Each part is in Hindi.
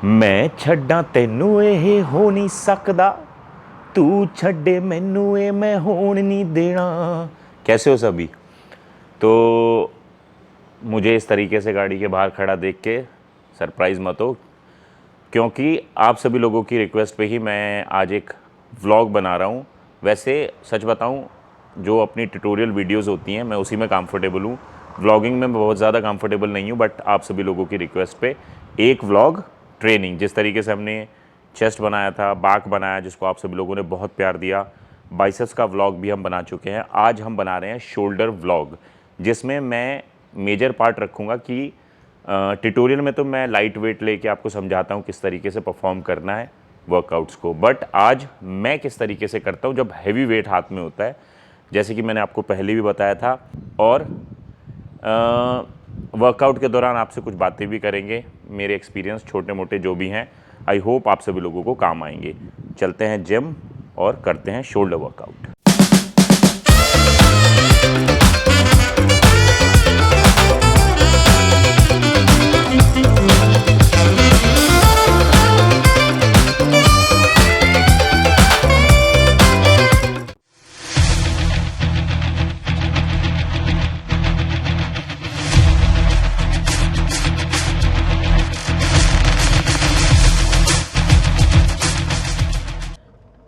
मैं छड्डां तैनू ਇਹ हो नहीं सकदा, तू छड्डे मैनू ये मैं होण नहीं देना। कैसे हो सभी? तो मुझे इस तरीके से गाड़ी के बाहर खड़ा देख के सरप्राइज़ मत हो, क्योंकि आप सभी लोगों की रिक्वेस्ट पे ही मैं आज एक व्लॉग बना रहा हूँ। वैसे सच बताऊँ, जो अपनी ट्यूटोरियल वीडियोस होती हैं मैं उसी में कंफर्टेबल हूँ। व्लॉगिंग में मैं बहुत ज़्यादा कंफर्टेबल नहीं हूँ, बट आप सभी लोगों की रिक्वेस्ट पे एक व्लॉग ट्रेनिंग, जिस तरीके से हमने चेस्ट बनाया था, बैक बनाया जिसको आप सभी लोगों ने बहुत प्यार दिया, बाइसेप्स का व्लॉग भी हम बना चुके हैं। आज हम बना रहे हैं शोल्डर व्लॉग, जिसमें मैं मेजर पार्ट रखूँगा कि ट्यूटोरियल में तो मैं लाइट वेट लेके आपको समझाता हूँ किस तरीके से परफॉर्म करना है वर्कआउट्स को, बट आज मैं किस तरीके से करता हूँ जब हैवी वेट हाथ में होता है, जैसे कि मैंने आपको पहले भी बताया था। और वर्कआउट के दौरान आपसे कुछ बातें भी करेंगे, मेरे एक्सपीरियंस छोटे मोटे जो भी हैं, आई होप आप सभी लोगों को काम आएंगे। चलते हैं जिम और करते हैं शोल्डर वर्कआउट।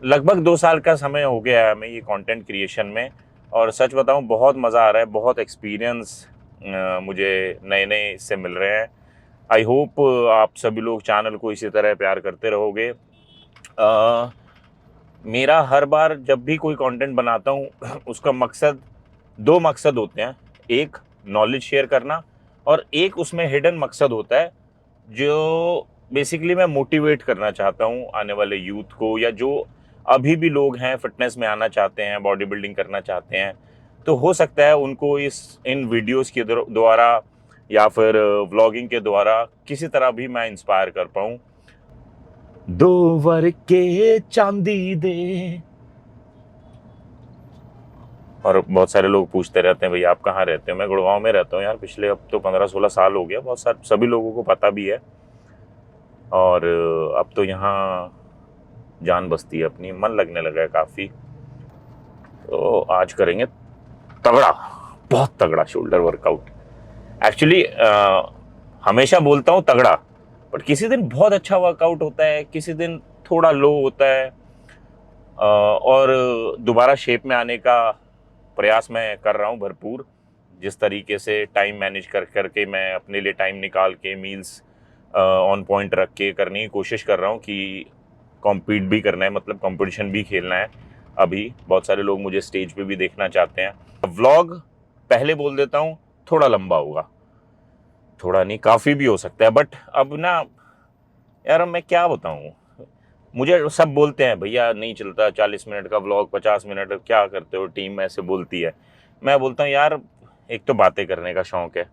लगभग 2 साल का समय हो गया है हमें ये कंटेंट क्रिएशन में, और सच बताऊं बहुत मज़ा आ रहा है, बहुत एक्सपीरियंस मुझे नए नए इससे मिल रहे हैं। आई होप आप सभी लोग चैनल को इसी तरह प्यार करते रहोगे। मेरा हर बार जब भी कोई कंटेंट बनाता हूं उसका मकसद, 2 मकसद होते हैं। एक नॉलेज शेयर करना, और एक उसमें हिडन मकसद होता है जो बेसिकली मैं मोटिवेट करना चाहता हूं आने वाले यूथ को, या जो अभी भी लोग हैं फिटनेस में आना चाहते हैं, बॉडी बिल्डिंग करना चाहते हैं, तो हो सकता है उनको इन वीडियोस के द्वारा या फिर व्लॉगिंग के द्वारा किसी तरह भी मैं इंस्पायर कर पाऊँ। 2 वर के चांदी दे। और बहुत सारे लोग पूछते रहते हैं भैया आप कहाँ रहते हो? मैं गुड़गांव में रहता हूँ यार, पिछले अब तो 15-16 साल हो गया, बहुत सारे सभी लोगों को पता भी है। और अब तो यहाँ जान बसती है अपनी, मन लगने लगा है काफ़ी। तो आज करेंगे तगड़ा, बहुत तगड़ा शोल्डर वर्कआउट। एक्चुअली हमेशा बोलता हूँ तगड़ा, बट किसी दिन बहुत अच्छा वर्कआउट होता है, किसी दिन थोड़ा लो होता है, और दोबारा शेप में आने का प्रयास मैं कर रहा हूँ भरपूर। जिस तरीके से टाइम मैनेज करके मैं अपने लिए टाइम निकाल के मील्स ऑन पॉइंट रख के करने की कोशिश कर रहा हूँ कि कॉम्पीट भी करना है, मतलब कंपटीशन भी खेलना है। अभी बहुत सारे लोग मुझे स्टेज पे भी देखना चाहते हैं। व्लॉग पहले बोल देता हूँ थोड़ा लंबा होगा, थोड़ा नहीं काफ़ी भी हो सकता है, बट अब ना यार मैं क्या बताऊँ, मुझे सब बोलते हैं भैया नहीं चलता 40 मिनट का व्लॉग, 50 मिनट क्या करते हो, टीम ऐसे बोलती है। मैं बोलता हूँ यार एक तो बातें करने का शौक़ है,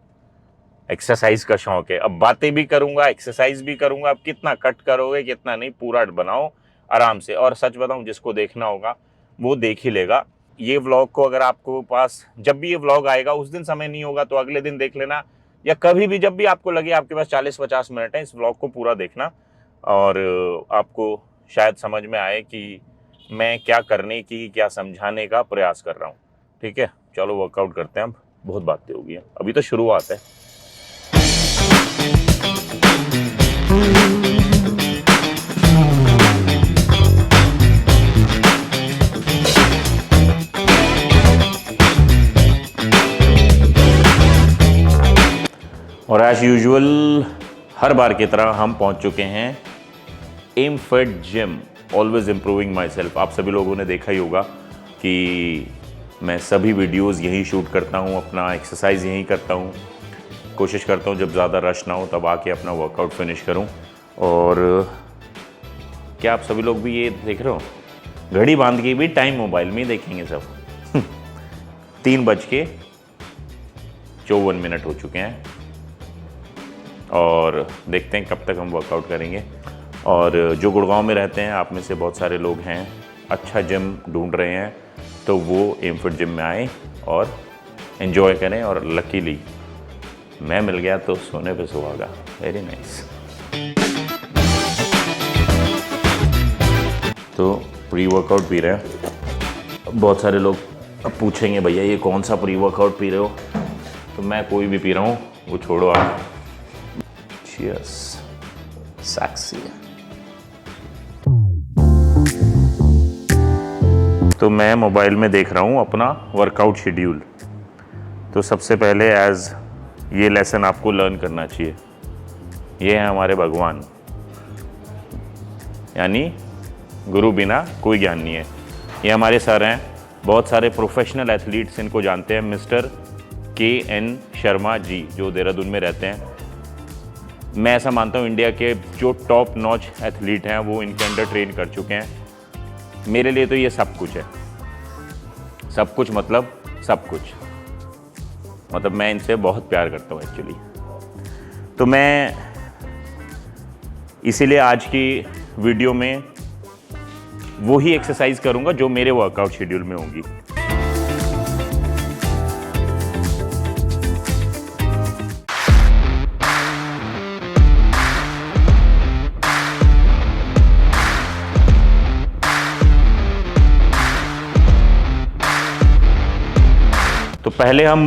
एक्सरसाइज का शौक़ है, अब बातें भी करूँगा एक्सरसाइज भी करूँगा, अब कितना कट करोगे कितना नहीं, पूरा बनाओ आराम से। और सच बताऊँ जिसको देखना होगा वो देख ही लेगा ये व्लॉग को। अगर आपको पास जब भी ये व्लॉग आएगा उस दिन समय नहीं होगा तो अगले दिन देख लेना, या कभी भी जब भी आपको लगे आपके पास 40-50 मिनट है, इस व्लॉग को पूरा देखना और आपको शायद समझ में आए कि मैं क्या करने की, क्या समझाने का प्रयास कर रहा हूँ। ठीक है, चलो वर्कआउट करते हैं। अब बहुत बातें होगी, अभी तो शुरुआत है। और एज यूजुअल हर बार की तरह हम पहुंच चुके हैं am fit gym, always improving my self. आप सभी लोगों ने देखा ही होगा कि मैं सभी वीडियोस यहीं शूट करता हूं, अपना एक्सरसाइज यहीं करता हूं, कोशिश करता हूं जब ज़्यादा रश ना हो तब आके अपना वर्कआउट फिनिश करूं। और क्या आप सभी लोग भी ये देख रहे हो, घड़ी बांध के भी टाइम मोबाइल में ही देखेंगे सब। 3:54 हो चुके हैं और देखते हैं कब तक हम वर्कआउट करेंगे। और जो गुड़गांव में रहते हैं आप में से बहुत सारे लोग हैं, अच्छा जिम ढूंढ रहे हैं, तो वो एम फिट जिम में आए और एंजॉय करें। और लकीली मैं मिल गया तो सोने पे सुहागा। Very nice. तो प्री वर्कआउट पी रहे हैं। बहुत सारे लोग अब पूछेंगे भैया ये कौन सा प्री वर्कआउट पी रहे हो, तो मैं कोई भी पी रहा हूँ, वो छोड़ो आप। चीयर्स, सेक्सी है। तो मैं मोबाइल में देख रहा हूँ अपना वर्कआउट शेड्यूल। तो सबसे पहले ये लेसन आपको लर्न करना चाहिए। ये है हमारे भगवान, यानी गुरु बिना कोई ज्ञान नहीं है। ये हमारे सर हैं, बहुत सारे प्रोफेशनल एथलीट्स इनको जानते हैं, मिस्टर KN शर्मा जी, जो देहरादून में रहते हैं। मैं ऐसा मानता हूँ इंडिया के जो टॉप नॉच एथलीट हैं वो इनके अंडर ट्रेन कर चुके हैं। मेरे लिए तो ये सब कुछ है। सब कुछ मतलब सब कुछ, मतलब मैं इनसे बहुत प्यार करता हूँ एक्चुअली। तो मैं इसीलिए आज की वीडियो में वो ही एक्सरसाइज करूंगा जो मेरे वर्कआउट शेड्यूल में होंगी। तो पहले हम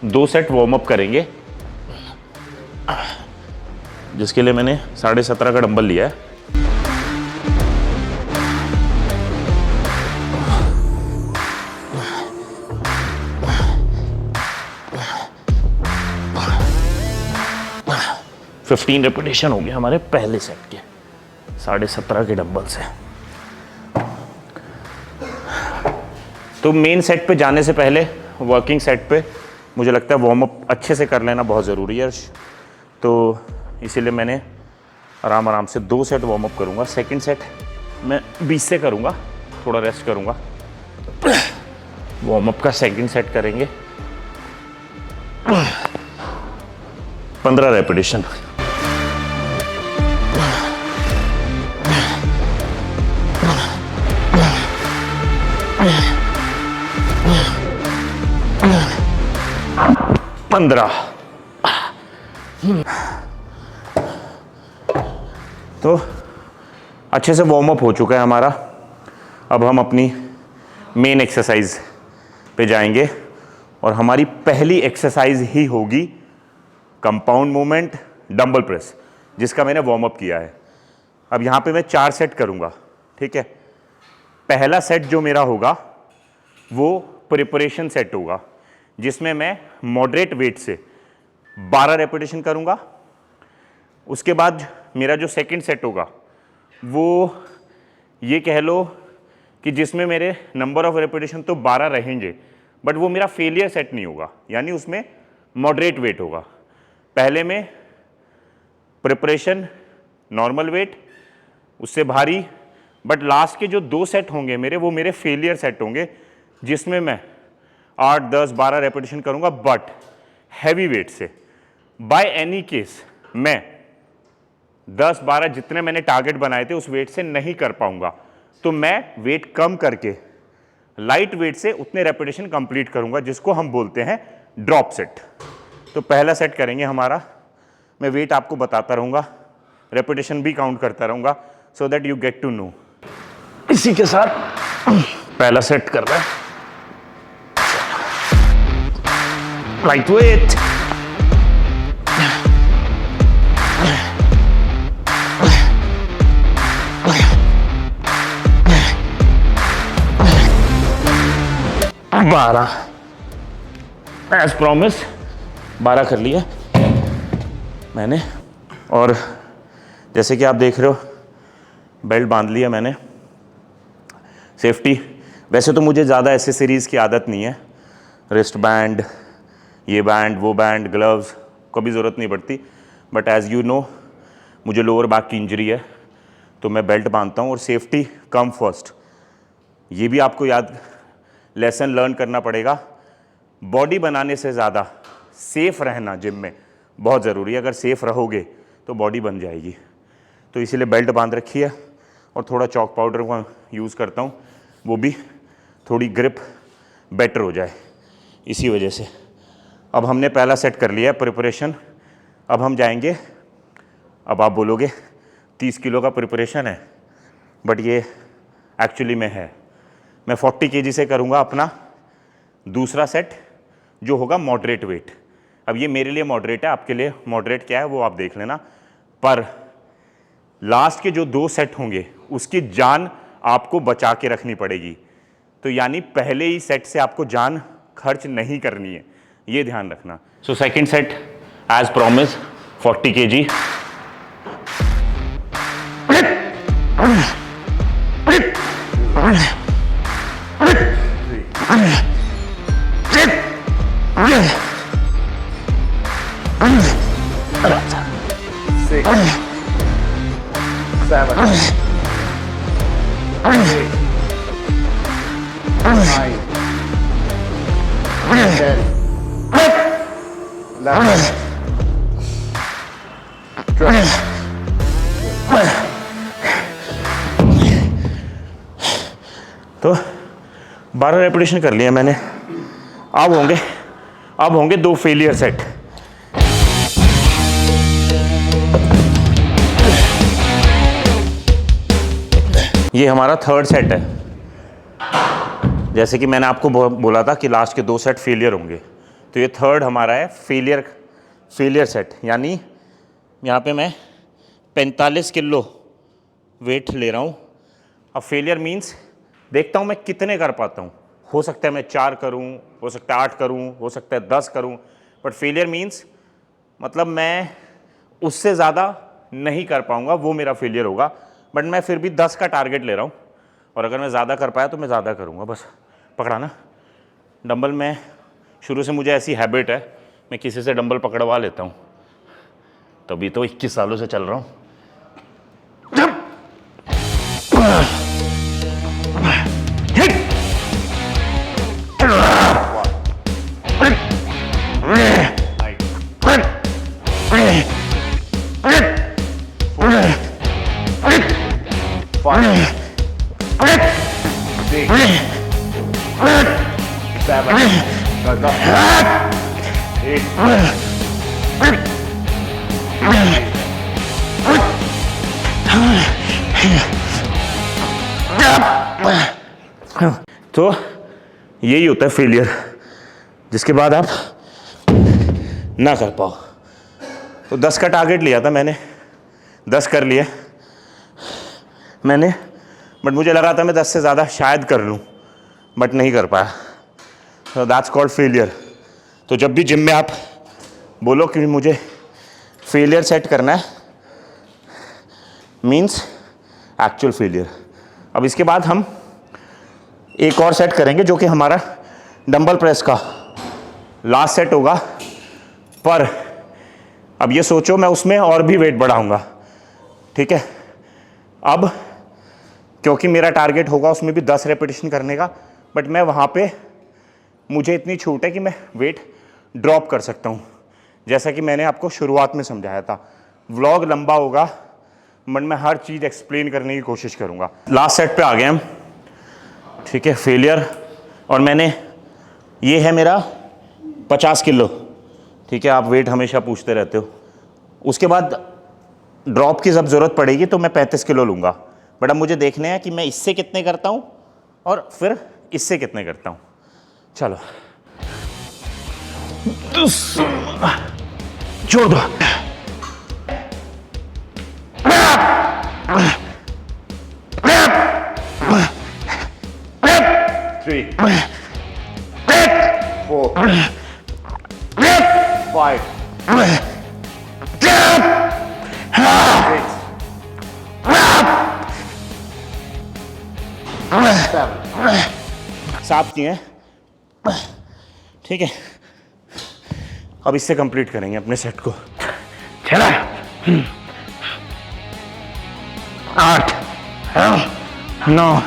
2 सेट वार्म अप करेंगे, जिसके लिए मैंने 17.5 का डंबल लिया है। फिफ्टीन रेपिटेशन हो गया हमारे पहले सेट के 17.5 के डंबल से। तो मेन सेट पे जाने से पहले वर्किंग सेट पे मुझे लगता है वार्म अप अच्छे से कर लेना बहुत ज़रूरी है। तो इसीलिए मैंने आराम से 2 सेट वार्म अप करूँगा। सेकंड सेट मैं 20 से करूँगा, थोड़ा रेस्ट करूँगा। वार्म अप का सेकंड सेट करेंगे 15 रेपिटेशन। तो अच्छे से वार्म अप हो चुका है हमारा। अब हम अपनी मेन एक्सरसाइज पे जाएंगे और हमारी पहली एक्सरसाइज ही होगी कंपाउंड मूवमेंट डंबल प्रेस, जिसका मैंने वार्म अप किया है। अब यहाँ पे मैं 4 सेट करूँगा, ठीक है। पहला सेट जो मेरा होगा वो प्रिपरेशन सेट होगा, जिसमें मैं मॉडरेट वेट से 12 रेपिटेशन करूँगा। उसके बाद मेरा जो सेकंड सेट होगा वो ये कह लो कि जिसमें मेरे नंबर ऑफ रेपिटेशन तो 12 रहेंगे, बट वो मेरा फेलियर सेट नहीं होगा, यानी उसमें मॉडरेट वेट होगा। पहले में प्रिपरेशन नॉर्मल वेट, उससे भारी, बट लास्ट के जो 2 सेट होंगे मेरे, वो मेरे फेलियर सेट होंगे, जिसमें मैं 8, 10, 12 रेपिटेशन करूँगा, बट हैवी वेट से। बाय एनी केस मैं 10, 12 जितने मैंने टारगेट बनाए थे उस वेट से नहीं कर पाऊंगा, तो मैं वेट कम करके लाइट वेट से उतने रेपिटेशन कंप्लीट करूंगा, जिसको हम बोलते हैं ड्रॉप सेट। तो पहला सेट करेंगे हमारा, मैं वेट आपको बताता रहूंगा, रेपिटेशन भी काउंट करता रहूंगा, so that you get to know. इसी के साथ पहला सेट कर रहा है लाइट वेट। एज प्रॉमिस 12 कर लिया मैंने। और जैसे कि आप देख रहे हो बेल्ट बांध लिया मैंने, सेफ्टी। वैसे तो मुझे ज़्यादा एसेसरीज़ की आदत नहीं है, रिस्ट बैंड, ये बैंड, वो बैंड, ग्लव्स, कभी ज़रूरत नहीं पड़ती, बट एज़ यू नो मुझे लोअर बैक की इंजरी है, तो मैं बेल्ट बांधता हूँ। और सेफ्टी कम फर्स्ट, ये भी आपको याद लेसन लर्न करना पड़ेगा। बॉडी बनाने से ज़्यादा सेफ रहना जिम में बहुत ज़रूरी है। अगर सेफ रहोगे तो बॉडी बन जाएगी। तो इसीलिए बेल्ट बांध रखी है और थोड़ा चॉक पाउडर का यूज़ करता हूँ, वो भी थोड़ी ग्रिप बेटर हो जाए इसी वजह से। अब हमने पहला सेट कर लिया है प्रिपरेशन। अब हम जाएंगे, अब आप बोलोगे 30 किलो का प्रिपरेशन है, बट ये एक्चुअली में है। मैं 40 kg से करूँगा अपना दूसरा सेट जो होगा मॉडरेट वेट। अब ये मेरे लिए मॉडरेट है, आपके लिए मॉडरेट क्या है वो आप देख लेना। पर लास्ट के जो 2 सेट होंगे उसकी जान आपको बचा के रखनी पड़ेगी। तो यानी पहले ही सेट से आपको जान खर्च नहीं करनी है, ये ध्यान रखना। So second set as promise 40 kg। तो 12 रेपिटेशन कर लिया मैंने। अब होंगे 2 फेलियर सेट। ये हमारा थर्ड सेट है। जैसे कि मैंने आपको बोला था कि लास्ट के 2 सेट फेलियर होंगे, तो ये थर्ड हमारा है फेलियर सेट। यानी यहाँ पे मैं 45 किलो वेट ले रहा हूँ। अब फेलियर मीन्स देखता हूँ मैं कितने कर पाता हूँ। हो सकता है मैं 4 करूँ, हो सकता है 8 करूँ, हो सकता है 10 करूँ, बट फेलियर मीन्स मतलब मैं उससे ज़्यादा नहीं कर पाऊँगा, वो मेरा फेलियर होगा। बट मैं फिर भी 10 का टारगेट ले रहा हूँ, और अगर मैं ज़्यादा कर पाया तो मैं ज़्यादा करूँगा। बस पकड़ाना डंबल। मैं शुरू से मुझे ऐसी हैबिट है, मैं किसी से डंबल पकड़वा लेता हूँ, तभी तो 21 सालों से चल रहा हूँ। तो यही होता है फेलियर, जिसके बाद आप ना कर पाओ। तो 10 का टारगेट लिया था मैंने, 10 कर लिए मैंने, बट मुझे लगा था मैं 10 से ज़्यादा शायद कर लूँ, बट नहीं कर पाया। तो दैट्स कॉल्ड फेलियर। तो जब भी जिम में आप बोलो कि मुझे फेलियर सेट करना है, मीन्स एक्चुअल फेलियर। अब इसके बाद हम एक और सेट करेंगे जो कि हमारा डंबल प्रेस का लास्ट सेट होगा। पर अब ये सोचो मैं उसमें और भी वेट बढ़ाऊंगा, ठीक है। अब क्योंकि मेरा टारगेट होगा उसमें भी 10 रेपिटेशन करने का, बट मैं वहाँ पे मुझे इतनी छूट है कि मैं वेट ड्रॉप कर सकता हूँ, जैसा कि मैंने आपको शुरुआत में समझाया था। व्लॉग लंबा होगा, बट मैं हर चीज़ एक्सप्लेन करने की कोशिश करूँगा। लास्ट सेट पे आ गए हम, ठीक है, फेलियर। और मैंने, ये है मेरा 50 किलो, ठीक है। आप वेट हमेशा पूछते रहते हो। उसके बाद ड्रॉप की जब ज़रूरत पड़ेगी तो मैं 35 किलो लूँगा, बट अब मुझे देखने हैं कि मैं इससे कितने करता हूँ और फिर इससे कितने करता हूँ। चलो छोड़ दो। Three, 4, 5, 6, 7। 7 किए हैं, ठीक है। अब इससे कंप्लीट करेंगे अपने सेट को। चला 8, 9,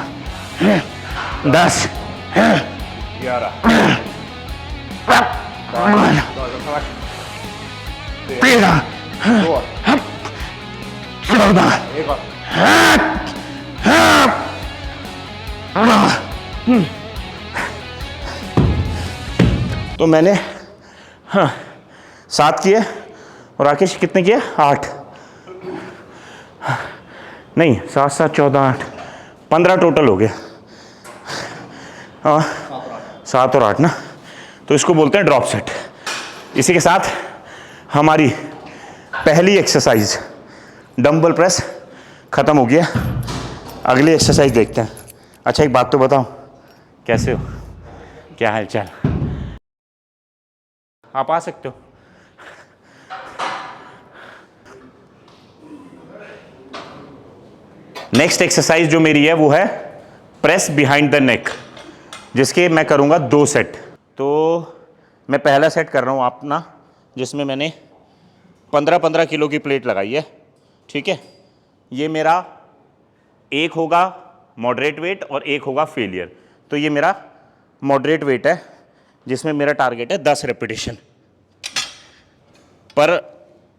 10, 11, 13, 14। तो मैंने 7 किए, और राकेश कितने किए? 8 नहीं, 7, 7, 14, 8, 15 टोटल हो गया। 7 और 8 ना, तो इसको बोलते हैं ड्रॉप सेट। इसी के साथ हमारी पहली एक्सरसाइज डंबल प्रेस ख़त्म हो गया। अगली एक्सरसाइज देखते हैं। अच्छा एक बात तो बताओ, कैसे हो, क्या हाल चाल? आप आ सकते हो। नेक्स्ट एक्सरसाइज जो मेरी है वो है प्रेस बिहाइंड द नेक, जिसके मैं करूंगा 2 सेट। तो मैं पहला सेट कर रहा हूं अपना, जिसमें मैंने 15-15 किलो की प्लेट लगाई है। ठीक है, ये मेरा एक होगा मॉडरेट वेट और एक होगा फेलियर। तो ये मेरा मॉडरेट वेट है, जिसमें मेरा टारगेट है 10 रेपिटेशन। पर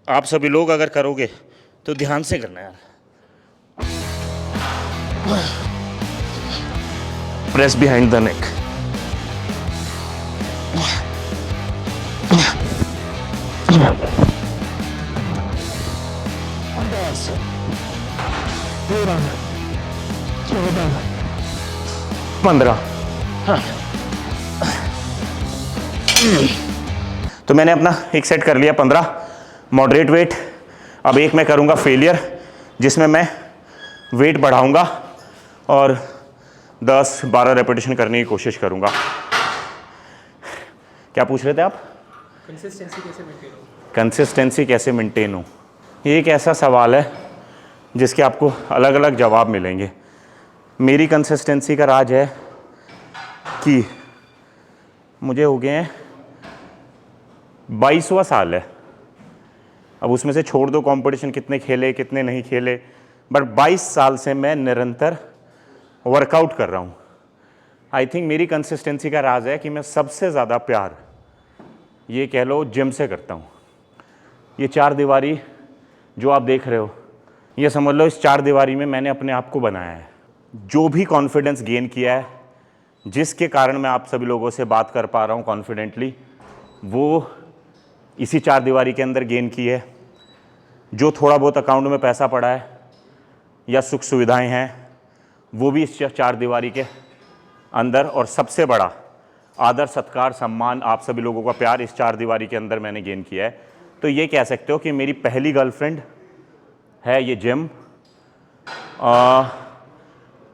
आप सभी लोग अगर करोगे तो ध्यान से करना यार। Press behind the neck. तो मैंने अपना एक सेट कर लिया 15 मॉडरेट वेट। अब एक मैं करूंगा फेलियर, जिसमें मैं वेट बढ़ाऊंगा और 10-12 रेपिटेशन करने की कोशिश करूंगा। क्या पूछ रहे थे आप? कंसिस्टेंसी कैसे मेंटेन हो? कंसिस्टेंसी कैसे मेंटेन हो, ये एक ऐसा सवाल है जिसके आपको अलग अलग जवाब मिलेंगे। मेरी कंसिस्टेंसी का राज है कि मुझे हो गए हैं 22वां साल है। अब उसमें से छोड़ दो कंपटीशन कितने खेले कितने नहीं खेले, बट 22 साल से मैं निरंतर वर्कआउट कर रहा हूँ। आई थिंक मेरी कंसिस्टेंसी का राज है कि मैं सबसे ज़्यादा प्यार, ये कह लो, जिम से करता हूँ। ये 4 दीवारी जो आप देख रहे हो, ये समझ लो इस 4 दीवारी में मैंने अपने आप को बनाया है। जो भी कॉन्फिडेंस गेन किया है, जिसके कारण मैं आप सभी लोगों से बात कर पा रहा हूँ कॉन्फिडेंटली, वो इसी 4 दीवारी के अंदर गेन की है। जो थोड़ा बहुत अकाउंट में पैसा पड़ा है या सुख सुविधाएं हैं, वो भी इस 4 दीवारी के अंदर, और सबसे बड़ा आदर सत्कार सम्मान आप सभी लोगों का प्यार इस 4 दीवारी के अंदर मैंने गेन किया है। तो ये कह सकते हो कि मेरी पहली गर्लफ्रेंड है ये जिम।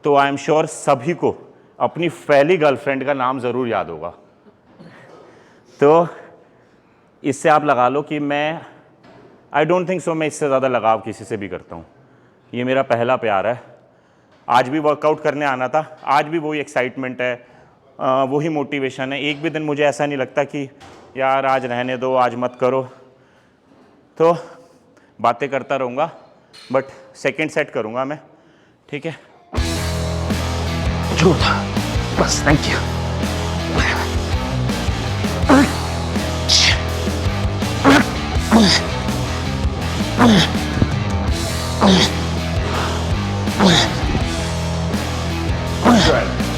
तो आई एम श्योर सभी को अपनी पहली गर्लफ्रेंड का नाम ज़रूर याद होगा। तो इससे आप लगा लो कि मैं, आई डोंट थिंक सो मैं इससे ज़्यादा लगाव किसी से भी करता हूँ। ये मेरा पहला प्यार है। आज भी वर्कआउट करने आना था, आज भी वही एक्साइटमेंट है, वही मोटिवेशन है। एक भी दिन मुझे ऐसा नहीं लगता कि यार आज रहने दो, आज मत करो। तो बातें करता रहूँगा, बट सेकंड सेट करूँगा मैं। ठीक है, जो था बस। Thank you.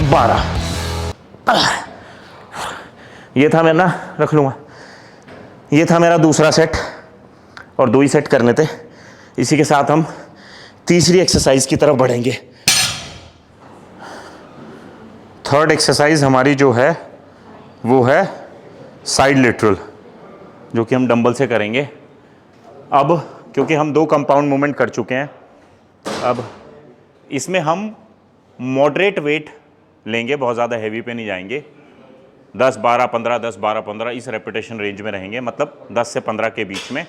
12। ये था, मैं ना रख लूँगा। ये था मेरा दूसरा सेट, और 2 ही सेट करने थे। इसी के साथ हम तीसरी एक्सरसाइज की तरफ बढ़ेंगे। थर्ड एक्सरसाइज हमारी जो है वो है साइड लेटरल, जो कि हम डंबल से करेंगे। अब क्योंकि हम 2 कंपाउंड मूवमेंट कर चुके हैं, अब इसमें हम मॉडरेट वेट लेंगे, बहुत ज़्यादा हैवी पे नहीं जाएंगे। 10-12-15 10-12-15 इस रेपिटेशन रेंज में रहेंगे, मतलब 10 से 15 के बीच में।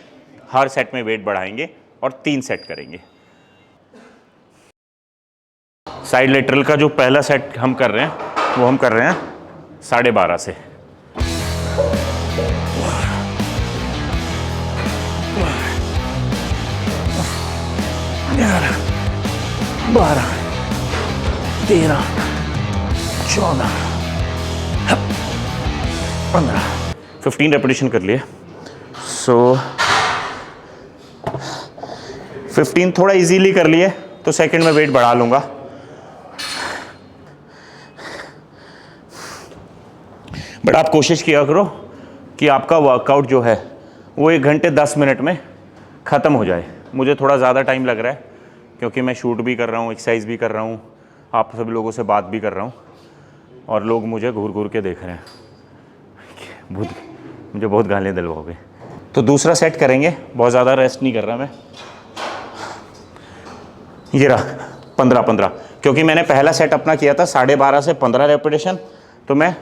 हर सेट में वेट बढ़ाएंगे और 3 सेट करेंगे। साइड लेटरल का जो पहला सेट हम कर रहे हैं वो हम कर रहे हैं 12.5 से। 12, 13, 14, 15, 15 रेपिटेशन कर लिए। सो 15 थोड़ा इजीली कर लिए, तो सेकंड में वेट बढ़ा लूँगा। बट आप कोशिश किया करो कि आपका वर्कआउट जो है वो 1 घंटे 10 मिनट में ख़त्म हो जाए। मुझे थोड़ा ज़्यादा टाइम लग रहा है क्योंकि मैं शूट भी कर रहा हूँ, एक्सरसाइज भी कर रहा हूँ, आप सभी लोगों से बात भी कर रहा हूँ और लोग मुझे घूर घूर के देख रहे हैं। मुझे बहुत गालियाँ दिलवाओगे। तो दूसरा सेट करेंगे, बहुत ज़्यादा रेस्ट नहीं कर रहा मैं। ये रहा 15-15, क्योंकि मैंने पहला सेट अपना किया था 12.5 से 15 रेपिटेशन, तो मैं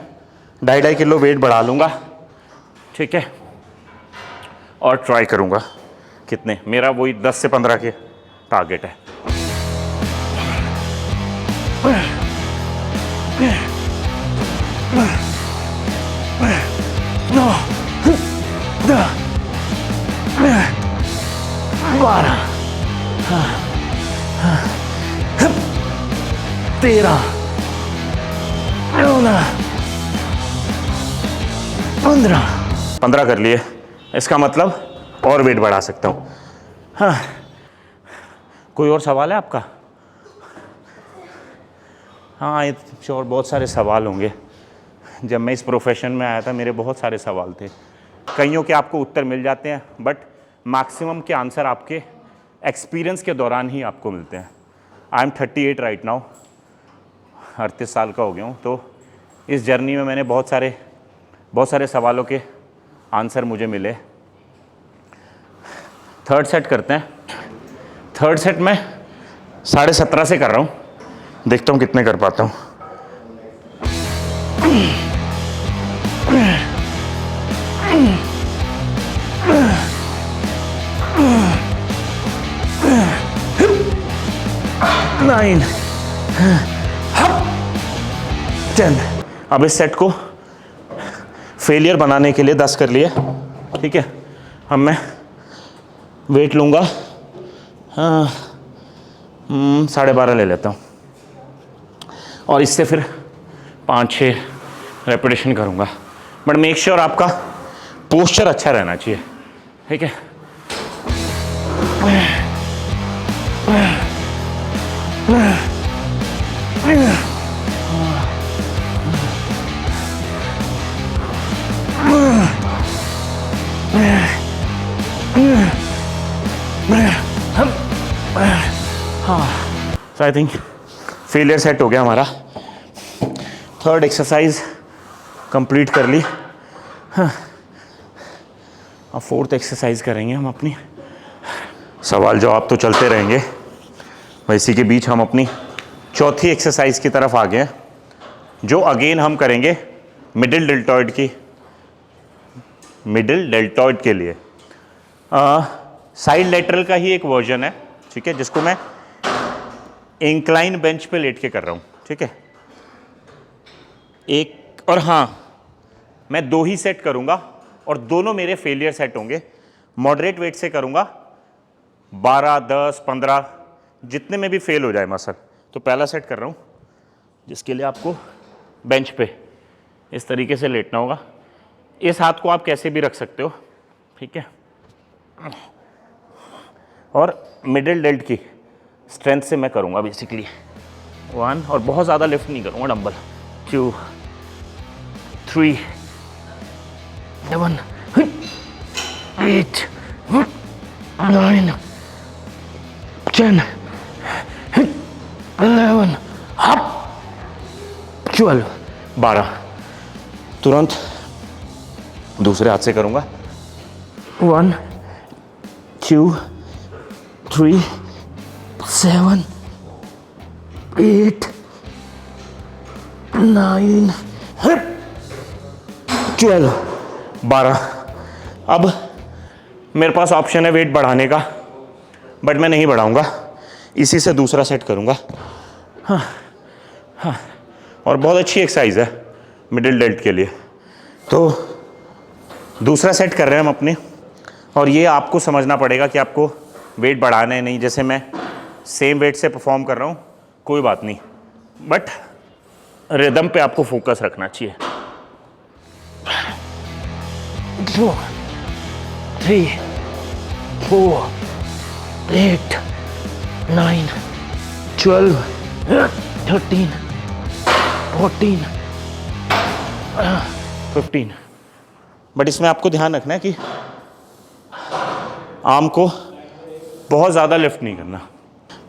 2.5 किलो वेट बढ़ा लूँगा, ठीक है। और ट्राई करूँगा कितने, मेरा वही 10 से 15 के टारगेट है। तेरह, 15 कर लिए। इसका मतलब और वेट बढ़ा सकता हूँ। हाँ, कोई और सवाल है आपका? हाँ, ये श्योर बहुत सारे सवाल होंगे। जब मैं इस प्रोफेशन में आया था मेरे बहुत सारे सवाल थे। कईयों के आपको उत्तर मिल जाते हैं, बट मैक्सिमम के आंसर आपके एक्सपीरियंस के दौरान ही आपको मिलते हैं। आई एम 38 राइट नाउ, 38 साल का हो गया हूँ। तो इस जर्नी में मैंने बहुत सारे सवालों के आंसर मुझे मिले। थर्ड सेट करते हैं। थर्ड सेट मैं 17.5 से कर रहा हूँ, देखता हूँ कितने कर पाता हूँ। नाइन, 10। अब इस सेट को फेलियर बनाने के लिए 10 कर लिए, ठीक है। अब मैं वेट लूँगा 12.5 ले लेता हूँ और इससे फिर 5-6 रेपिटेशन करूँगा। बट मेक श्योर आपका पोस्चर अच्छा रहना चाहिए, ठीक है। So I think failure set हो गया हमारा। थर्ड एक्सरसाइज कंप्लीट कर ली। हाँ, अब फोर्थ एक्सरसाइज करेंगे हम अपनी। सवाल जवाब तो चलते रहेंगे, वैसी के बीच हम अपनी चौथी एक्सरसाइज की तरफ आ गए हैं, जो अगेन हम करेंगे मिडिल डेल्टॉइड के लिए। साइड लेटरल का ही एक वर्जन है, ठीक है, जिसको मैं इंक्लाइन बेंच पे लेट के कर रहा हूँ, ठीक है। एक और हाँ, मैं 2 ही सेट करूँगा और दोनों मेरे फेलियर सेट होंगे। मॉडरेट वेट से करूँगा, 12, 10, 15 जितने में भी फेल हो जाए मसल। तो पहला सेट कर रहा हूँ, जिसके लिए आपको बेंच पे इस तरीके से लेटना होगा। इस हाथ को आप कैसे भी रख सकते हो, ठीक है। और मिडिल डेल्ट की स्ट्रेंथ से मैं करूँगा बेसिकली 1, और बहुत ज़्यादा लिफ्ट नहीं करूँगा डंबल। 2, 3, 7, 8, 9, 10, 11, 12, 12। तुरंत दूसरे हाथ से करूँगा। 1, 2, 3, 7, 8, 9, 12, 12। अब मेरे पास ऑप्शन है वेट बढ़ाने का, बट मैं नहीं बढ़ाऊंगा, इसी से दूसरा सेट करूंगा। हाँ हाँ, और बहुत अच्छी एक्सरसाइज है मिडिल डेल्ट के लिए। तो दूसरा सेट कर रहे हैं हम अपने, और ये आपको समझना पड़ेगा कि आपको वेट बढ़ाना है नहीं। जैसे मैं सेम वेट से परफॉर्म कर रहा हूँ, कोई बात नहीं, बट रिदम पे आपको फोकस रखना चाहिए। 2, 3, 4, 8, 9, 12, 13, 14, 15। बट इसमें आपको ध्यान रखना है कि आर्म को बहुत ज़्यादा लिफ्ट नहीं करना।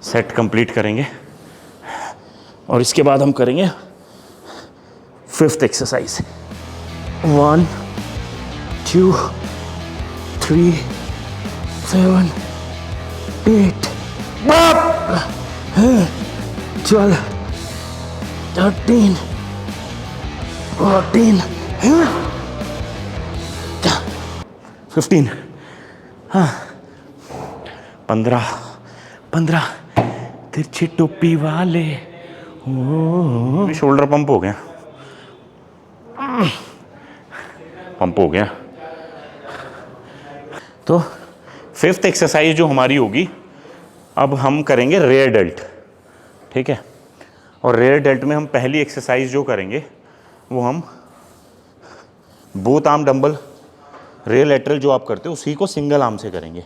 सेट कंप्लीट करेंगे और इसके बाद हम करेंगे 5th एक्सरसाइज। 1 2 3 7 8 12 13 14 15 15 तिरछी टोपी वाले। शोल्डर पंप हो गया, पंप हो गया। तो 5th एक्सरसाइज जो हमारी होगी, अब हम करेंगे रेयर डेल्ट, ठीक है। और रेयर डेल्ट में हम पहली एक्सरसाइज जो करेंगे वो हम both arm dumbbell rear lateral जो आप करते हो उसी को सिंगल आर्म से करेंगे,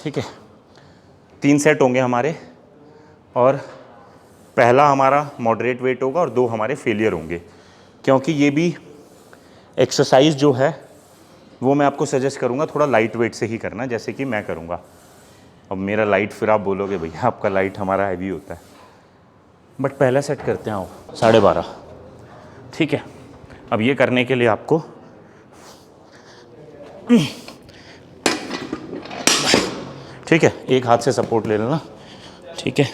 ठीक है। 3 सेट होंगे हमारे, और पहला हमारा मॉडरेट वेट होगा और 2 हमारे फेलियर होंगे। क्योंकि ये भी एक्सरसाइज जो है वो मैं आपको सजेस्ट करूँगा थोड़ा लाइट वेट से ही करना, जैसे कि मैं करूँगा। अब मेरा लाइट, फिर आप बोलोगे भैया आपका लाइट हमारा हैवी होता है, बट पहला सेट करते हैं। आओ 12.5, ठीक है। अब ये करने के लिए आपको ठीक है, एक हाथ से सपोर्ट ले लेना, ठीक है।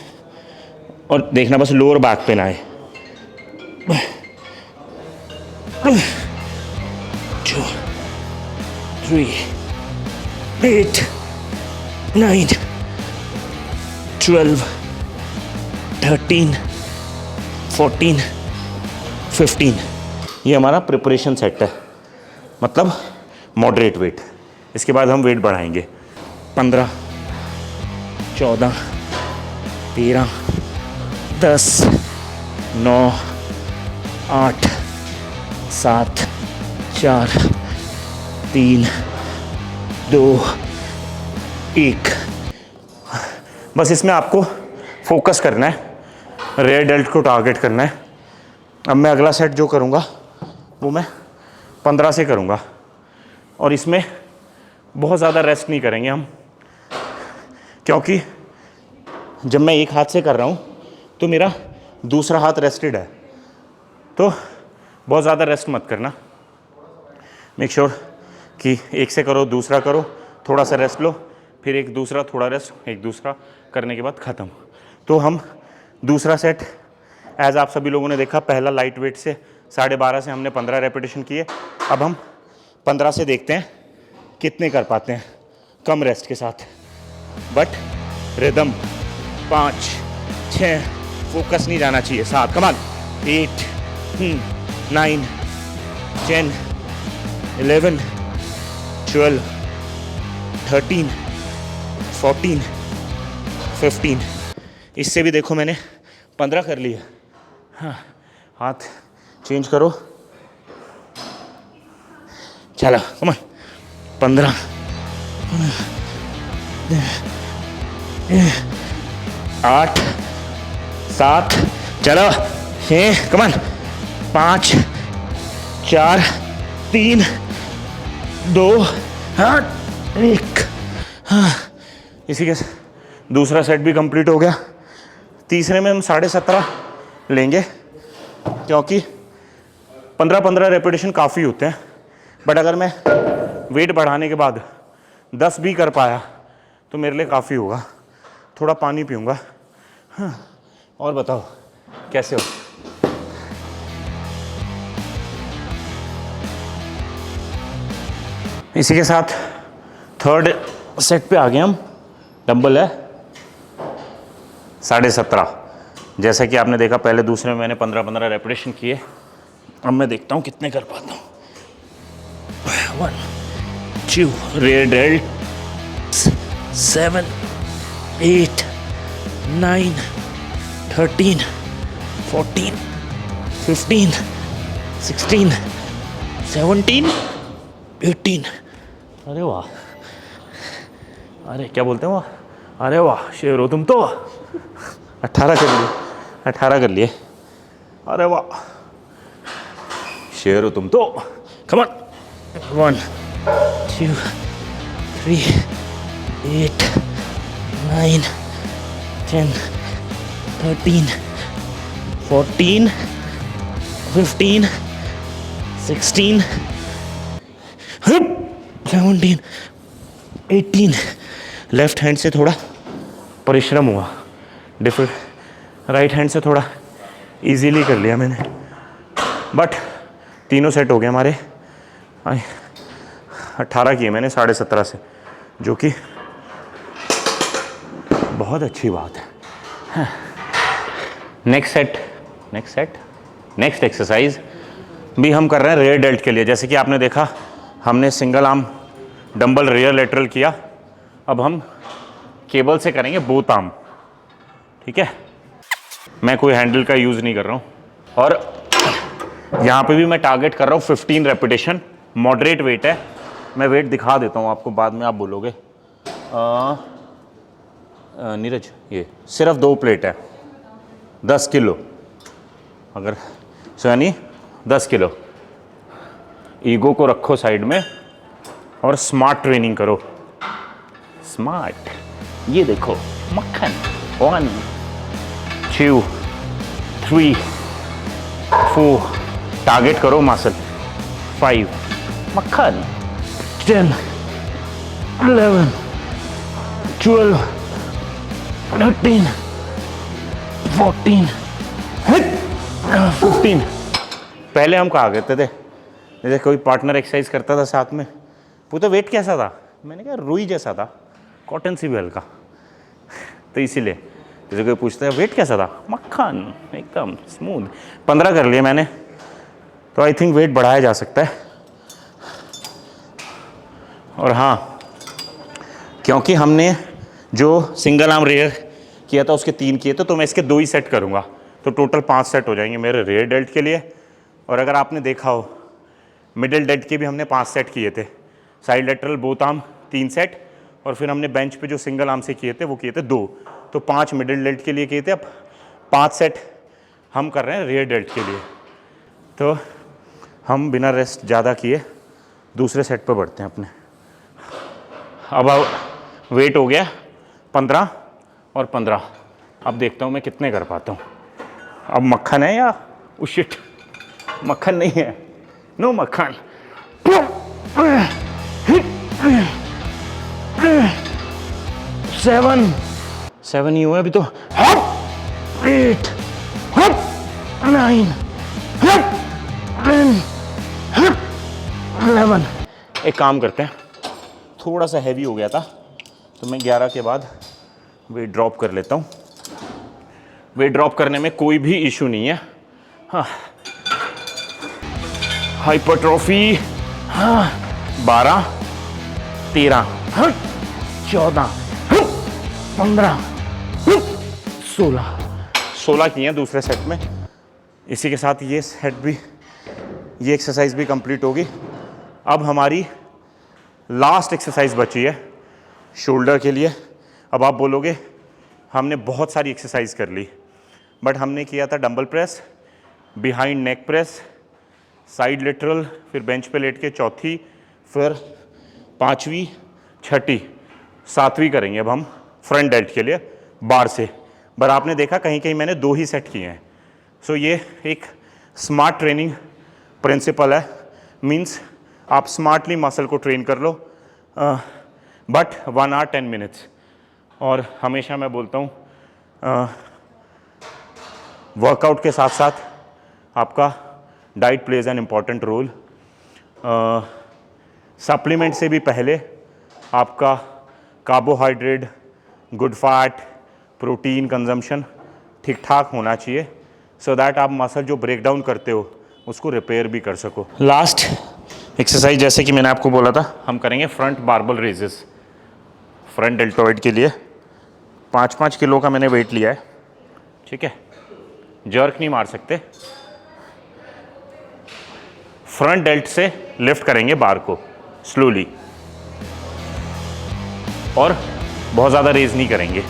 और देखना बस लोअर बैक पे ना आए। 2 3 8 9 12 13 14 15। ये हमारा प्रिपरेशन सेट है, मतलब मॉडरेट वेट। इसके बाद हम वेट बढ़ाएंगे। 15 14 13 10 9 8 7 4 3 2 1। बस इसमें आपको फोकस करना है, रेयर डेल्ट को टारगेट करना है। अब मैं अगला सेट जो करूँगा वो मैं 15 से करूँगा, और इसमें बहुत ज़्यादा रेस्ट नहीं करेंगे हम, क्योंकि जब मैं एक हाथ से कर रहा हूँ तो मेरा दूसरा हाथ रेस्टेड है, तो बहुत ज़्यादा रेस्ट मत करना। मेक श्योर कि एक से करो, दूसरा करो, थोड़ा सा रेस्ट लो, फिर एक दूसरा, थोड़ा रेस्ट, एक दूसरा करने के बाद ख़त्म। तो हम दूसरा सेट एज आप सभी लोगों ने देखा, पहला लाइट वेट से 12.5 से हमने 15 रेपिटेशन किए। अब हम 15 से देखते हैं कितने कर पाते हैं कम रेस्ट के साथ, बट रिदम 5 6, फोकस नहीं जाना चाहिए, 7, कमान 8 9 10 11 12 13 14 15। इससे भी देखो मैंने 15 कर लिया। हाँ, हाथ चेंज करो, चलो कमान 15 8 7, चलो 6, कमान 5 4 3 2 1। हाँ, इसी के दूसरा सेट भी कंप्लीट हो गया। तीसरे में हम 17.5 लेंगे, क्योंकि 15 रेपिटेशन काफ़ी होते हैं। बट अगर मैं वेट बढ़ाने के बाद 10 भी कर पाया तो मेरे लिए काफ़ी होगा। थोड़ा पानी पीऊँगा। हाँ, और बताओ कैसे हो? इसी के साथ थर्ड सेट पे आ गए हम। डंबल है 17.5। जैसा कि आपने देखा पहले दूसरे में मैंने 15 रेपिटेशन किए। अब मैं देखता हूँ कितने कर पाता हूँ। 1 2 रेयर डेल्ट 7 8 9 13 14 15 16 17 18। अरे वाह, अरे क्या बोलते हैं वाह, अरे वाह शेर हो तुम तो। 18 कर लिए, 18 कर लिए। अरे वाह शेर हो तुम तो। Come on 1 2 3 8 9 10 13 14, 15, 16, 17, 18। लेफ्ट हैंड से थोड़ा परिश्रम हुआ, राइट हैंड से थोड़ा इजीली कर लिया मैंने, बट तीनों सेट हो गए हमारे। 18 किए मैंने 17.5 से, जो कि बहुत अच्छी बात है। नेक्स्ट एक्सरसाइज भी हम कर रहे हैं रेयर डेल्ट के लिए। जैसे कि आपने देखा हमने single arm dumbbell rear lateral किया, अब हम केबल से करेंगे बोथ आर्म, ठीक है। मैं कोई हैंडल का यूज़ नहीं कर रहा हूँ, और यहाँ पे भी मैं टारगेट कर रहा हूँ 15 रेपिटेशन। मॉडरेट वेट है, मैं वेट दिखा देता हूँ आपको, बाद में आप बोलोगे नीरज ये सिर्फ 2 प्लेट है, 10 किलो, अगर यानी 10 किलो। ईगो को रखो साइड में और स्मार्ट ट्रेनिंग करो। स्मार्ट, ये देखो मक्खन। 1, 2, 3, 4, टारगेट करो मसल। 5, मक्खन। 10, 11, 12, 13, 14, 15। पहले हम कहा करते थे, जैसे कोई पार्टनर एक्सरसाइज करता था साथ में, वो तो वेट कैसा था, मैंने कहा रुई जैसा था, कॉटन सी भी हल्का। तो इसीलिए जैसे कोई पूछता है वेट कैसा था, मक्खन एकदम स्मूथ। 15 कर लिए मैंने, तो आई थिंक वेट बढ़ाया जा सकता है। और हाँ, क्योंकि हमने जो सिंगल आर्म रेयर किया था उसके 3 किए थे, तो मैं इसके 2 ही सेट करूँगा, तो टोटल 5 सेट हो जाएंगे मेरे रेयर डेल्ट के लिए। और अगर आपने देखा हो मिडिल डेल्ट के भी हमने 5 सेट किए थे, side lateral both arm 3 set, और फिर हमने बेंच पे जो सिंगल आर्म से किए थे वो किए थे 2, तो 5 मिडिल डेल्ट के लिए किए थे। अब 5 सेट हम कर रहे हैं रेयर डेल्ट के लिए। तो हम बिना रेस्ट ज़्यादा किए दूसरे सेट पर बढ़ते हैं अपने। अब वेट हो गया 15 और 15। अब देखता हूँ मैं कितने कर पाता हूँ। अब मक्खन है या शिट, मक्खन नहीं है, नो मक्खन। 7 ही हुए अभी तो। 8, 9, 10, 11। एक काम करते हैं, थोड़ा सा हैवी हो गया था तो मैं 11 के बाद वेट ड्रॉप कर लेता हूँ। वेट ड्रॉप करने में कोई भी इशू नहीं है। हाँ, हाइपरट्रॉफी। हाँ, 12, 13, 14, 15, 16 किए हैं दूसरे सेट में। इसी के साथ ये सेट भी, ये एक्सरसाइज भी कंप्लीट होगी। अब हमारी लास्ट एक्सरसाइज बची है शोल्डर के लिए। अब आप बोलोगे हमने बहुत सारी एक्सरसाइज कर ली, बट हमने किया था डंबल प्रेस, बिहाइंड नेक प्रेस, साइड लेटरल, फिर बेंच पे लेट के चौथी, फिर 5वीं, 6ठी, 7वीं करेंगे अब हम फ्रंट डेल्ट के लिए बार से। पर आपने देखा कहीं कहीं मैंने 2 ही सेट किए हैं। सो ये एक स्मार्ट ट्रेनिंग प्रिंसिपल है, मीन्स आप स्मार्टली मसल को ट्रेन कर लो, बट 1 आवर 10 मिनट्स। और हमेशा मैं बोलता हूँ वर्कआउट के साथ साथ आपका diet plays an important role. Supplement से भी पहले आपका carbohydrate, good fat, protein consumption ठीक ठाक होना चाहिए, सो दैट आप मसल जो ब्रेक डाउन करते हो उसको रिपेयर भी कर सको। लास्ट एक्सरसाइज जैसे कि मैंने आपको बोला था, हम करेंगे front barbell raises front deltoid के लिए। 5-5 किलो का मैंने वेट लिया है, ठीक है। जर्क नहीं मार सकते। फ्रंट डेल्ट से लिफ्ट करेंगे बार को स्लोली, और बहुत ज़्यादा रेज नहीं करेंगे,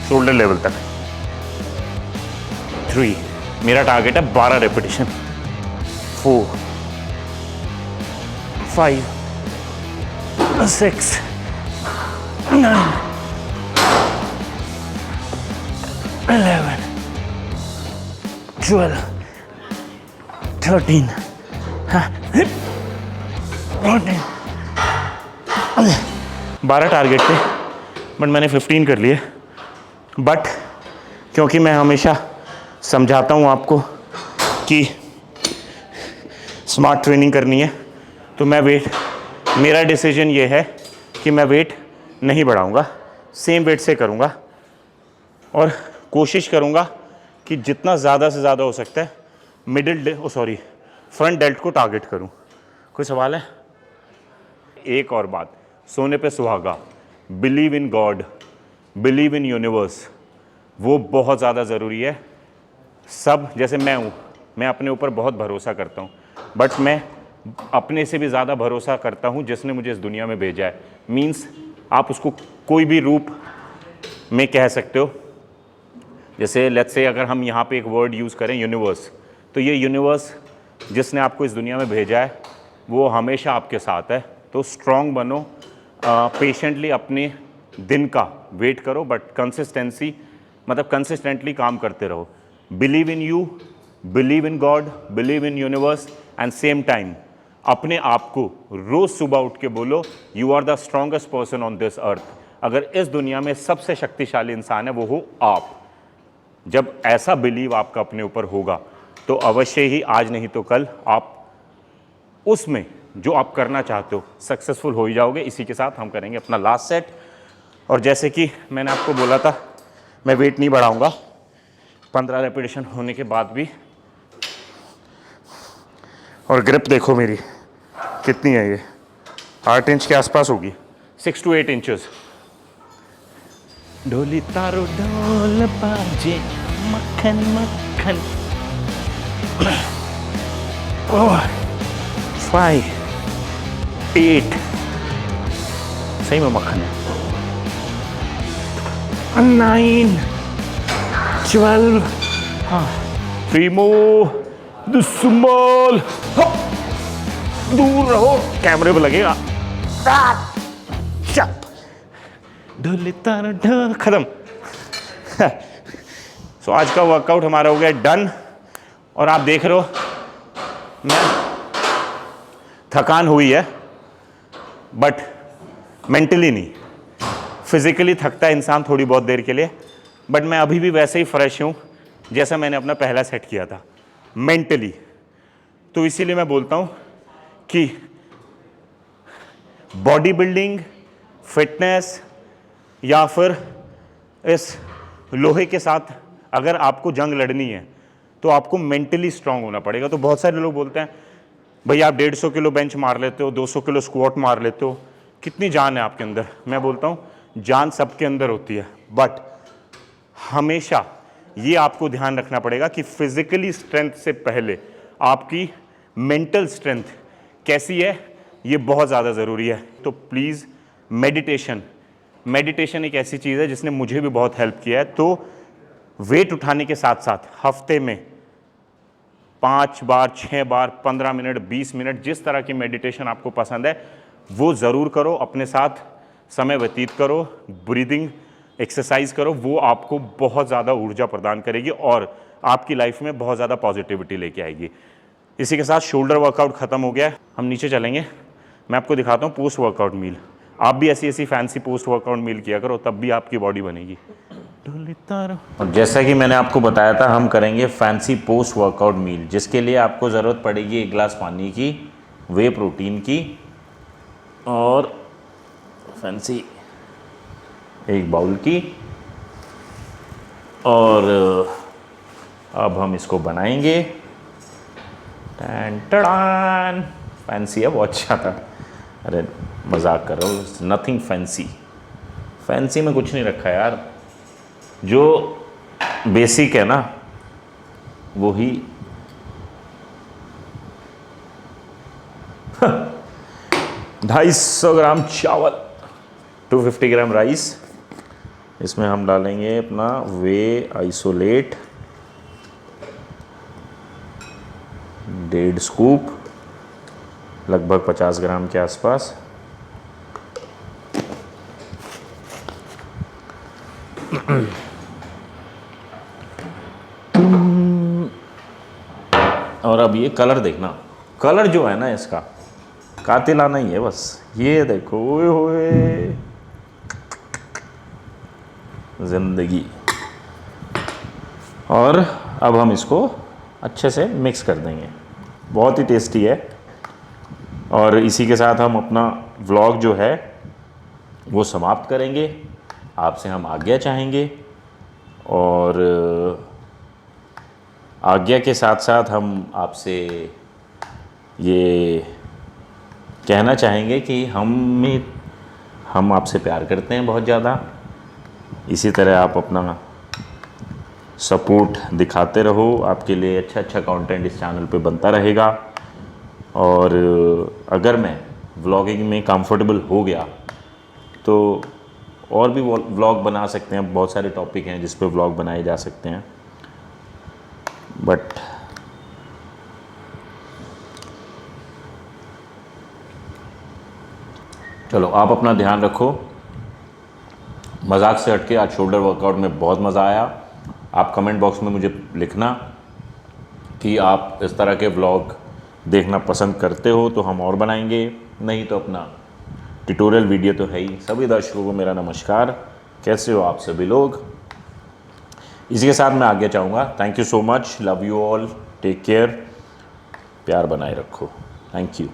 शोल्डर लेवल तक। 3, मेरा टारगेट है 12 रेपिटेशन। 4, 5, 6, 9, 11, 12, 13, 14, 12 टारगेट थे बट मैंने 15 कर लिए। बट क्योंकि मैं हमेशा समझाता हूँ आपको कि स्मार्ट ट्रेनिंग करनी है, तो मेरा डिसीजन ये है कि मैं वेट नहीं बढ़ाऊँगा, सेम वेट से करूँगा और कोशिश करूँगा कि जितना ज़्यादा से ज़्यादा हो सकता है फ्रंट डेल्ट को टारगेट करूँ। कोई सवाल है? एक और बात, सोने पे सुहागा, believe in God, believe in universe, वो बहुत ज़्यादा ज़रूरी है। सब जैसे मैं हूँ, मैं अपने ऊपर बहुत भरोसा करता हूँ, बट मैं अपने से भी ज़्यादा भरोसा करता हूँ जिसने मुझे इस दुनिया में भेजा है। मीन्स आप उसको कोई भी रूप में कह सकते हो। जैसे लेट्स से अगर हम यहाँ पे एक वर्ड यूज़ करें यूनिवर्स, तो ये यूनिवर्स जिसने आपको इस दुनिया में भेजा है वो हमेशा आपके साथ है। तो स्ट्रॉन्ग बनो, पेशेंटली अपने दिन का वेट करो, बट कंसिस्टेंटली काम करते रहो। Believe in you, believe in God, believe in universe and same time अपने आप को रोज़ सुबह उठ के बोलो you are the strongest person on this earth. अगर इस दुनिया में सबसे शक्तिशाली इंसान है वो हो आप। जब ऐसा बिलीव आपका अपने ऊपर होगा तो अवश्य ही आज नहीं तो कल आप उसमें जो आप करना चाहते हो सक्सेसफुल हो ही जाओगे। इसी के साथ हम करेंगे अपना लास्ट सेट। और जैसे कि मैंने आपको बोला था मैं वेट नहीं बढ़ाऊंगा 15 रेपिटेशन होने के बाद भी। और ग्रिप देखो मेरी कितनी है, ये 8 इंच के आसपास होगी, 6 to 8 इंचेस। डोली तारो डोल बाजे मक्खन मक्खन। 5, 8, सही में मक्खन है। 9, 12, हाँ, प्रीमो द स्मॉल, दूर रहो, कैमरे पे लगेगा। चप खत्म। सो आज का वर्कआउट हमारा हो गया डन। और आप देख रहे हो मैं थकान हुई है बट मेंटली नहीं। फिजिकली थकता है इंसान थोड़ी बहुत देर के लिए, बट मैं अभी भी वैसे ही फ्रेश हूँ जैसा मैंने अपना पहला सेट किया था मेंटली। तो इसीलिए मैं बोलता हूँ कि बॉडी बिल्डिंग, फिटनेस या फिर इस लोहे के साथ अगर आपको जंग लड़नी है तो आपको मेंटली स्ट्रांग होना पड़ेगा। तो बहुत सारे लोग बोलते हैं भाई आप 150 किलो बेंच मार लेते हो, 200 किलो स्क्वाट मार लेते हो, कितनी जान है आपके अंदर। मैं बोलता हूँ जान सबके अंदर होती है, बट हमेशा ये आपको ध्यान रखना पड़ेगा कि फिजिकली स्ट्रेंथ से पहले आपकी मेंटल स्ट्रेंथ कैसी है, ये बहुत ज़्यादा ज़रूरी है। तो प्लीज़ मेडिटेशन एक ऐसी चीज़ है जिसने मुझे भी बहुत हेल्प किया है। तो वेट उठाने के साथ साथ हफ्ते में 5 बार, 6 बार, 15 मिनट, 20 मिनट, जिस तरह की मेडिटेशन आपको पसंद है वो ज़रूर करो, अपने साथ समय व्यतीत करो, ब्रीदिंग एक्सरसाइज करो। वो आपको बहुत ज़्यादा ऊर्जा प्रदान करेगी और आपकी लाइफ में बहुत ज़्यादा पॉजिटिविटी लेके आएगी। इसी के साथ शोल्डर वर्कआउट ख़त्म हो गया है, हम नीचे चलेंगे। मैं आपको दिखाता हूँ पोस्ट वर्कआउट मील। आप भी ऐसी फैंसी पोस्ट वर्कआउट मील किया करो, तब भी आपकी बॉडी बनेगी। और जैसा कि मैंने आपको बताया था हम करेंगे फैंसी पोस्ट वर्कआउट मील, जिसके लिए आपको ज़रूरत पड़ेगी 1 गिलास पानी की, वे प्रोटीन की और फैंसी 1 बाउल की। और अब हम इसको बनाएंगे। टन फैंसी है, बहुत अच्छा था। अरे मजाक कर रहा हूँ, नथिंग फैंसी। फैंसी में कुछ नहीं रखा यार, जो बेसिक है ना वो ही 250 ग्राम चावल, 250 ग्राम राइस, इसमें हम डालेंगे अपना वे आइसोलेट 1.5 स्कूप, लगभग 50 ग्राम के आसपास। और अब ये कलर देखना, कलर जो है ना इसका कातिलाना ही है बस। ये देखो, ओए होए ज़िंदगी। और अब हम इसको अच्छे से मिक्स कर देंगे। बहुत ही टेस्टी है। और इसी के साथ हम अपना व्लॉग जो है वो समाप्त करेंगे। आपसे हम आज्ञा चाहेंगे, और आज्ञा के साथ साथ हम आपसे ये कहना चाहेंगे कि हम आपसे प्यार करते हैं बहुत ज़्यादा। इसी तरह आप अपना सपोर्ट दिखाते रहो। आपके लिए अच्छा अच्छा कंटेंट इस चैनल पे बनता रहेगा। और अगर मैं व्लॉगिंग में कंफर्टेबल हो गया तो और भी व्लॉग बना सकते हैं। बहुत सारे टॉपिक हैं जिस पे व्लॉग बनाए जा सकते हैं। बट चलो, आप अपना ध्यान रखो। मजाक से हटके आज शोल्डर वर्कआउट में बहुत मज़ा आया। आप कमेंट बॉक्स में मुझे लिखना कि आप इस तरह के व्लॉग देखना पसंद करते हो तो हम और बनाएंगे, नहीं तो अपना ट्यूटोरियल वीडियो तो है ही। सभी दर्शकों को मेरा नमस्कार। कैसे हो आप सभी लोग? इसी के साथ मैं आगे चाहूँगा। Thank you so much. Love you all. Take care. प्यार बनाए रखो। Thank you.